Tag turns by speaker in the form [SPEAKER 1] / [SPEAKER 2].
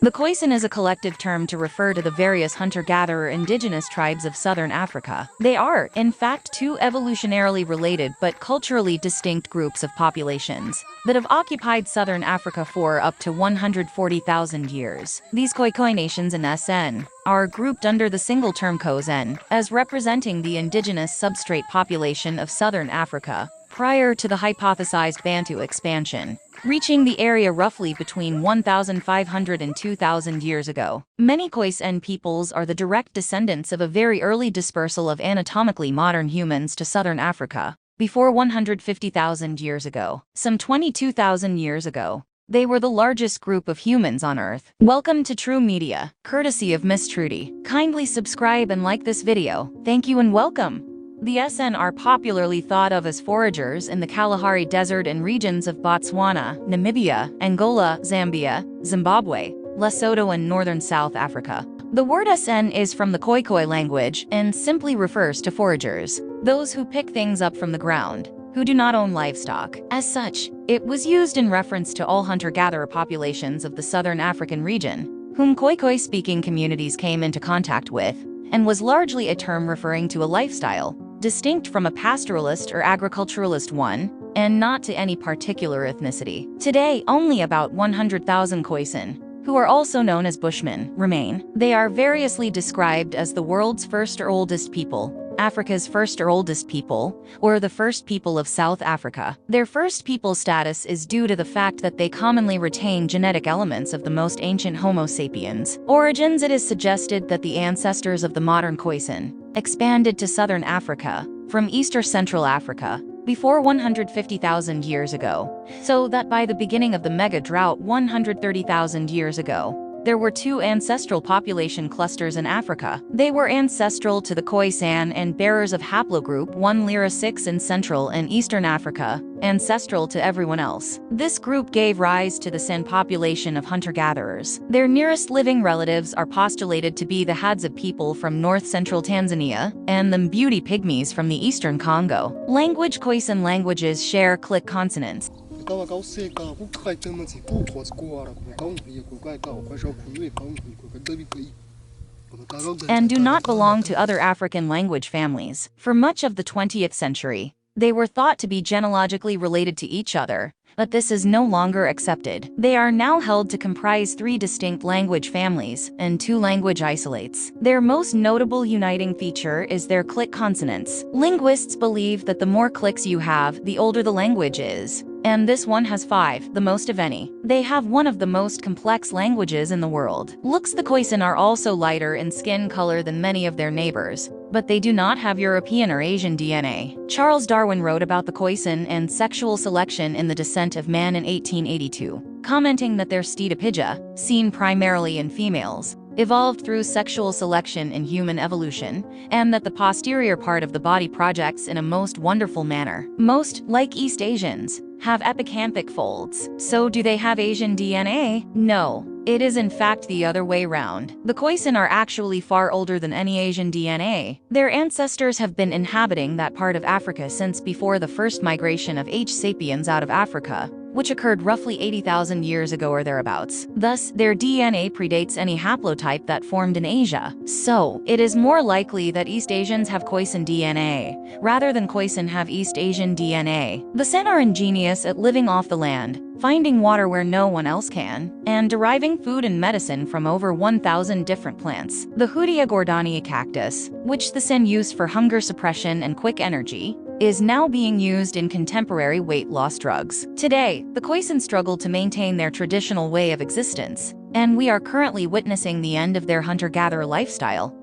[SPEAKER 1] The Khoisan is a collective term to refer to the various hunter-gatherer indigenous tribes of southern Africa. They are, in fact, two evolutionarily related but culturally distinct groups of populations that have occupied southern Africa for up to 140,000 years. These Khoikhoi nations in SN are grouped under the single term Khoesān as representing the indigenous substrate population of southern Africa prior to the hypothesized Bantu expansion, reaching the area roughly between 1,500 and 2,000 years ago. Many Khoisan peoples are the direct descendants of a very early dispersal of anatomically modern humans to southern Africa, before 150,000 years ago. Some 22,000 years ago, they were the largest group of humans on Earth. Welcome to True Media, courtesy of Miss Trudy. Kindly subscribe and like this video. Thank you and welcome. The SN are popularly thought of as foragers in the Kalahari Desert and regions of Botswana, Namibia, Angola, Zambia, Zimbabwe, Lesotho and northern South Africa. The word SN is from the Khoikhoi language and simply refers to foragers, those who pick things up from the ground, who do not own livestock. As such, it was used in reference to all hunter-gatherer populations of the southern African region, whom Khoikhoi-speaking communities came into contact with, and was largely a term referring to a lifestyle, distinct from a pastoralist or agriculturalist one, and not to any particular ethnicity. Today, only about 100,000 Khoisan, who are also known as Bushmen, remain. They are variously described as the world's first or oldest people, Africa's first or oldest people, or the first people of South Africa. Their first people status is due to the fact that they commonly retain genetic elements of the most ancient Homo sapiens. Origins: it is suggested that the ancestors of the modern Khoisan expanded to southern Africa from East or Central Africa before 150,000 years ago, so that by the beginning of the mega drought 130,000 years ago, there were two ancestral population clusters in Africa. They were ancestral to the Khoisan and bearers of haplogroup 1 Lyra 6 in Central and Eastern Africa, ancestral to everyone else. This group gave rise to the San population of hunter-gatherers. Their nearest living relatives are postulated to be the Hadza people from north-central Tanzania and the Mbuti pygmies from the eastern Congo. Language: Khoisan languages share click consonants and do not belong to other African language families. For much of the 20th century, they were thought to be genealogically related to each other, but this is no longer accepted. They are now held to comprise 3 distinct language families and 2 language isolates. Their most notable uniting feature is their click consonants. Linguists believe that the more clicks you have, the older the language is, and this one has 5, the most of any. They have one of the most complex languages in the world. Looks: the Khoisan are also lighter in skin color than many of their neighbors, but they do not have European or Asian DNA. Charles Darwin wrote about the Khoisan and sexual selection in The Descent of Man in 1882, commenting that their stedopygia, seen primarily in females, evolved through sexual selection in human evolution, and that the posterior part of the body projects in a most wonderful manner. Most, like East Asians, have epicanthic folds. So do they have Asian DNA? No. It is in fact the other way round. The Khoisan are actually far older than any Asian DNA. Their ancestors have been inhabiting that part of Africa since before the first migration of H. sapiens out of Africa, which occurred roughly 80,000 years ago or thereabouts. Thus, their DNA predates any haplotype that formed in Asia. So, it is more likely that East Asians have Khoisan DNA, rather than Khoisan have East Asian DNA. The San are ingenious at living off the land, finding water where no one else can, and deriving food and medicine from over 1,000 different plants. The Hoodia gordonii cactus, which the San use for hunger suppression and quick energy, is now being used in contemporary weight loss drugs. Today, the Khoisan struggle to maintain their traditional way of existence, and we are currently witnessing the end of their hunter-gatherer lifestyle.